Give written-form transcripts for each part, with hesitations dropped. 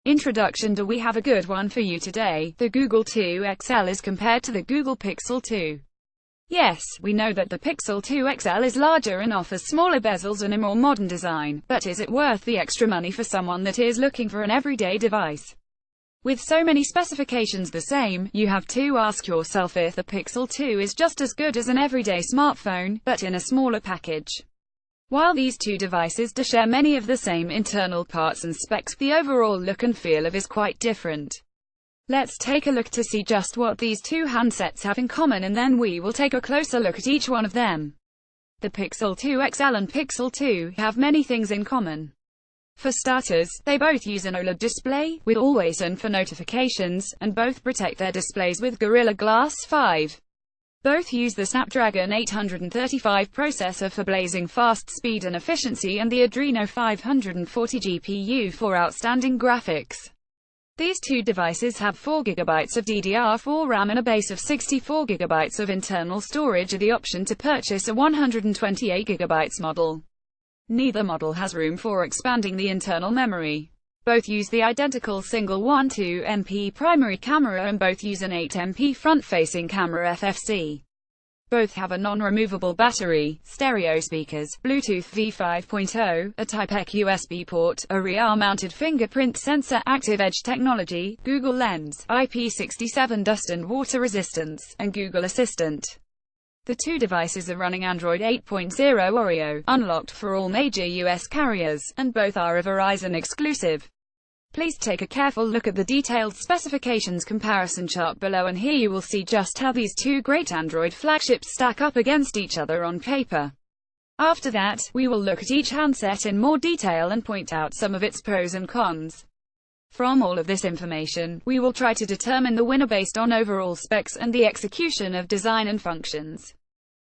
Introduction. Do we have a good one for you today? The Google 2 XL is compared to the Google Pixel 2. Yes, we know that the Pixel 2 XL is larger and offers smaller bezels and a more modern design, but is it worth the extra money for someone that is looking for an everyday device? With so many specifications the same, you have to ask yourself if the Pixel 2 is just as good as an everyday smartphone, but in a smaller package. While these two devices do share many of the same internal parts and specs, the overall look and feel of is quite different. Let's take a look to see just what these two handsets have in common, and then we will take a closer look at each one of them. The Pixel 2 XL and Pixel 2 have many things in common. For starters, they both use an OLED display, with Always On for notifications, and both protect their displays with Gorilla Glass 5. Both use the Snapdragon 835 processor for blazing fast speed and efficiency, and the Adreno 540 GPU for outstanding graphics. These two devices have 4GB of DDR4 RAM and a base of 64GB of internal storage, or the option to purchase a 128GB model. Neither model has room for expanding the internal memory. Both use the identical single 12MP primary camera, and both use an 8MP front-facing camera FFC. Both have a non-removable battery, stereo speakers, Bluetooth V5.0, a Type-C USB port, a rear-mounted fingerprint sensor, active edge technology, Google Lens, IP67 dust and water resistance, and Google Assistant. The two devices are running Android 8.0 Oreo, unlocked for all major US carriers, and both are a Verizon exclusive. Please take a careful look at the detailed specifications comparison chart below, and here you will see just how these two great Android flagships stack up against each other on paper. After that, we will look at each handset in more detail and point out some of its pros and cons. From all of this information, we will try to determine the winner based on overall specs and the execution of design and functions.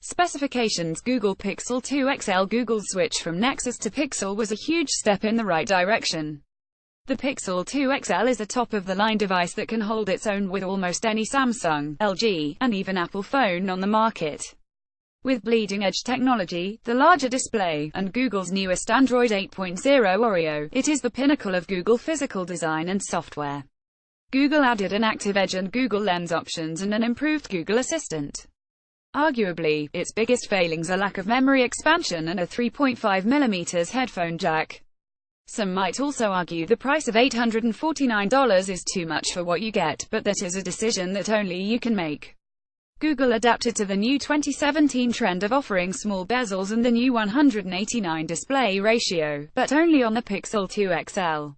Specifications. Google Pixel 2 XL. Google's switch from Nexus to Pixel was a huge step in the right direction. The Pixel 2 XL is a top-of-the-line device that can hold its own with almost any Samsung, LG, and even Apple phone on the market. With bleeding-edge technology, the larger display, and Google's newest Android 8.0 Oreo, it is the pinnacle of Google physical design and software. Google added an active edge and Google Lens options and an improved Google Assistant. Arguably, its biggest failings are lack of memory expansion and a 3.5mm headphone jack. Some might also argue the price of $849 is too much for what you get, but that is a decision that only you can make. Google adapted to the new 2017 trend of offering small bezels and the new 189 display ratio, but only on the Pixel 2 XL.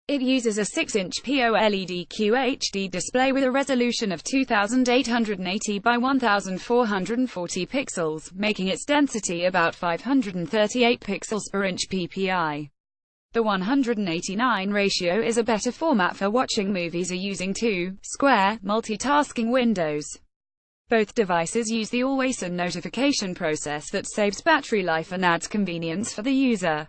It uses a 6-inch POLED QHD display with a resolution of 2880 by 1440 pixels, making its density about 538 pixels per inch ppi. The 189 ratio is a better format for watching movies or using two square multitasking windows. Both devices use the Always On notification process that saves battery life and adds convenience for the user.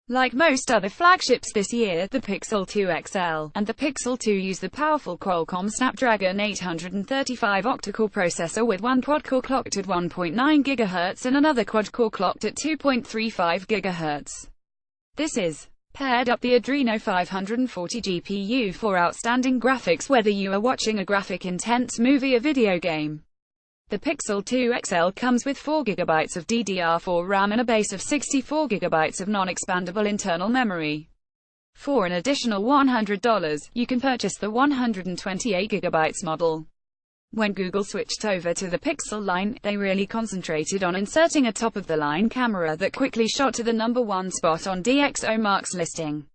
Like most other flagships this year, the Pixel 2 XL and the Pixel 2 use the powerful Qualcomm Snapdragon 835 octa-core processor with one quad-core clocked at 1.9 GHz and another quad-core clocked at 2.35 GHz. This is paired up the Adreno 540 GPU for outstanding graphics, whether you are watching a graphic-intense movie or video game. The Pixel 2 XL comes with 4GB of DDR4 RAM and a base of 64GB of non-expandable internal memory. For an additional $100, you can purchase the 128GB model. When Google switched over to the Pixel line, they really concentrated on inserting a top-of-the-line camera that quickly shot to the #1 spot on DxOMark's listing.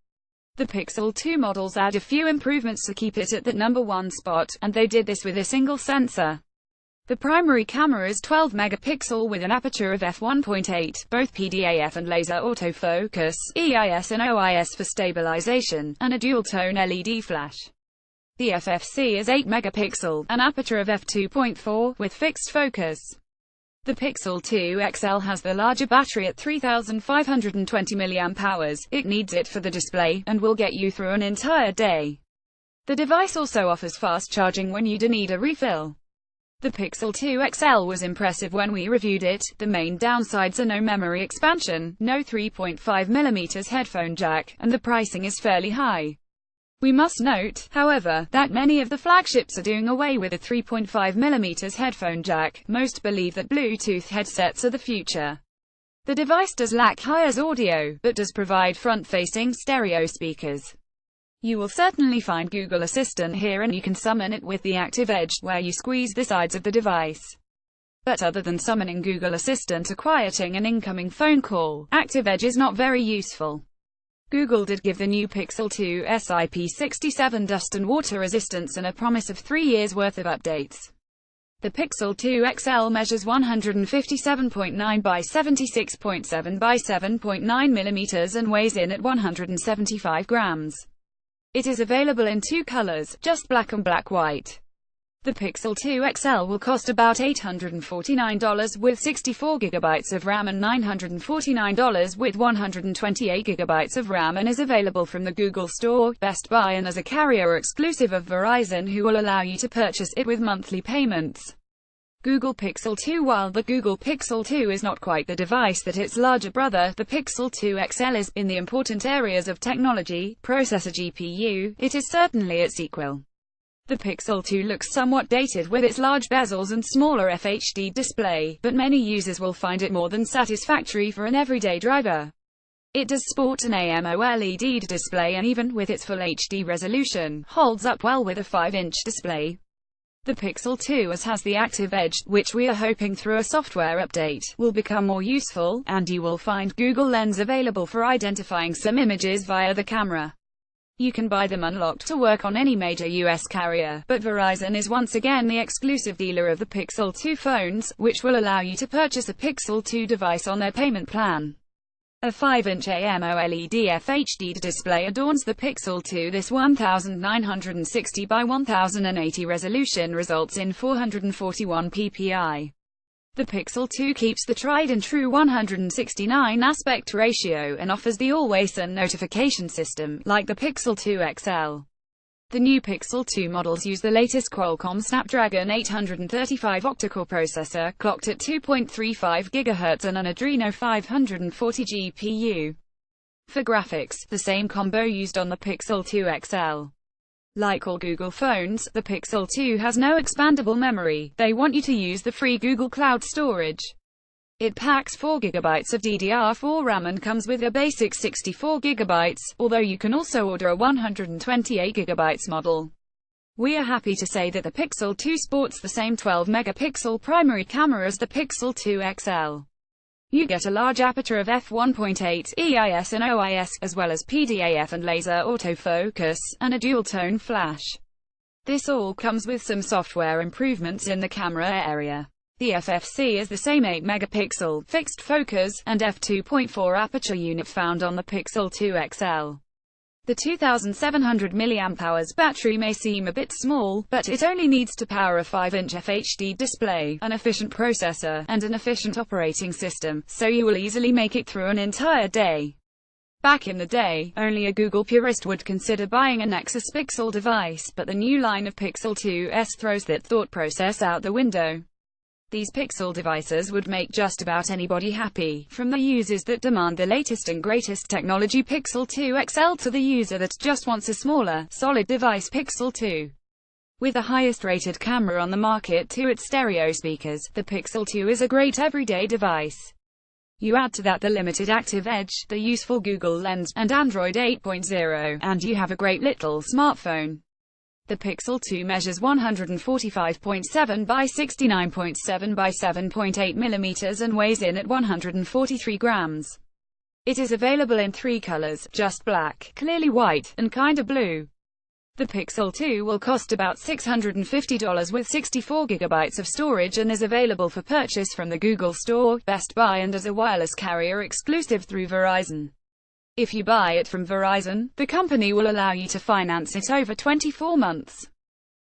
The Pixel 2 models add a few improvements to keep it at that #1 spot, and they did this with a single sensor. The primary camera is 12 megapixel with an aperture of f1.8, both PDAF and laser autofocus, EIS and OIS for stabilization, and a dual-tone LED flash. The FFC is 8 megapixel, an aperture of f2.4, with fixed focus. The Pixel 2 XL has the larger battery at 3520 mAh. It needs it for the display, and will get you through an entire day. The device also offers fast charging when you do need a refill. The Pixel 2 XL was impressive when we reviewed it. The main downsides are no memory expansion, no 3.5mm headphone jack, and the pricing is fairly high. We must note, however, that many of the flagships are doing away with a 3.5mm headphone jack. Most believe that Bluetooth headsets are the future. The device does lack hi-fi audio, but does provide front-facing stereo speakers. You will certainly find Google Assistant here, and you can summon it with the Active Edge, where you squeeze the sides of the device. But other than summoning Google Assistant or quieting an incoming phone call, Active Edge is not very useful. Google did give the new Pixel 2 IP67 dust and water resistance and a promise of 3 years worth of updates. The Pixel 2 XL measures 157.9 by 76.7 by 7.9 mm and weighs in at 175 grams. It is available in 2 colors, just black and black-white. The Pixel 2 XL will cost about $849 with 64 GB of RAM and $949 with 128 GB of RAM, and is available from the Google Store, Best Buy, and as a carrier exclusive of Verizon, who will allow you to purchase it with monthly payments. Google Pixel 2. While the Google Pixel 2 is not quite the device that its larger brother, the Pixel 2 XL, is, in the important areas of technology, processor, GPU, it is certainly its equal. The Pixel 2 looks somewhat dated with its large bezels and smaller FHD display, but many users will find it more than satisfactory for an everyday driver. It does sport an AMOLED display, and even with its full HD resolution, holds up well with a 5-inch display. The Pixel 2 has the Active Edge, which we are hoping through a software update will become more useful, and you will find Google Lens available for identifying some images via the camera. You can buy them unlocked to work on any major US carrier, but Verizon is once again the exclusive dealer of the Pixel 2 phones, which will allow you to purchase a Pixel 2 device on their payment plan. A 5-inch AMOLED FHD display adorns the Pixel 2. This 1960 by 1080 resolution results in 441 ppi. The Pixel 2 keeps the tried-and-true 169 aspect ratio and offers the always-on notification system, like the Pixel 2 XL. The new Pixel 2 models use the latest Qualcomm Snapdragon 835 octa-core processor, clocked at 2.35 GHz, and an Adreno 540 GPU. For graphics, the same combo used on the Pixel 2 XL. Like all Google phones, the Pixel 2 has no expandable memory. They want you to use the free Google Cloud storage. It packs 4 GB of DDR4 RAM and comes with a basic 64 GB, although you can also order a 128 GB model. We are happy to say that the Pixel 2 sports the same 12-megapixel primary camera as the Pixel 2 XL. You get a large aperture of f1.8, EIS and OIS, as well as PDAF and laser autofocus, and a dual-tone flash. This all comes with some software improvements in the camera area. The FFC is the same 8-megapixel, fixed focus, and f2.4 aperture unit found on the Pixel 2 XL. The 2700 mAh battery may seem a bit small, but it only needs to power a 5-inch FHD display, an efficient processor, and an efficient operating system, so you will easily make it through an entire day. Back in the day, only a Google purist would consider buying a Nexus Pixel device, but the new line of Pixel 2s throws that thought process out the window. These Pixel devices would make just about anybody happy, from the users that demand the latest and greatest technology Pixel 2 XL to the user that just wants a smaller, solid device Pixel 2. With the highest rated camera on the market to its stereo speakers, the Pixel 2 is a great everyday device. You add to that the limited Active Edge, the useful Google Lens, and Android 8.0, and you have a great little smartphone. The Pixel 2 measures 145.7 by 69.7 by 7.8 mm and weighs in at 143 grams. It is available in 3 colors, just black, clearly white, and kinda blue. The Pixel 2 will cost about $650 with 64 GB of storage and is available for purchase from the Google Store, Best Buy, and as a wireless carrier exclusive through Verizon. If you buy it from Verizon, the company will allow you to finance it over 24 months.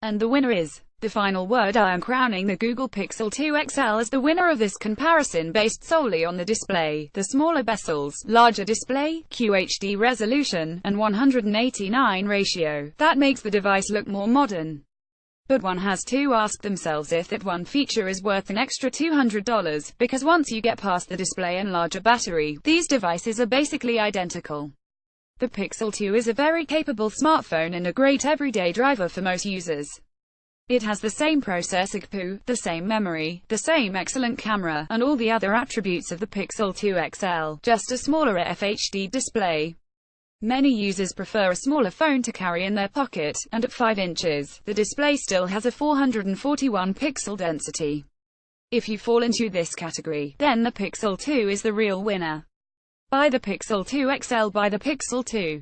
And the winner is the final word. I am crowning the Google Pixel 2 XL as the winner of this comparison based solely on the display, the smaller bezels, larger display, QHD resolution, and 189 ratio. That makes the device look more modern. But one has to ask themselves if that one feature is worth an extra $200, because once you get past the display and larger battery, these devices are basically identical. The Pixel 2 is a very capable smartphone and a great everyday driver for most users. It has the same processor CPU, the same memory, the same excellent camera, and all the other attributes of the Pixel 2 XL, just a smaller FHD display. Many users prefer a smaller phone to carry in their pocket, and at 5 inches, the display still has a 441 pixel density. If you fall into this category, then the Pixel 2 is the real winner. Buy the Pixel 2 XL, buy the Pixel 2.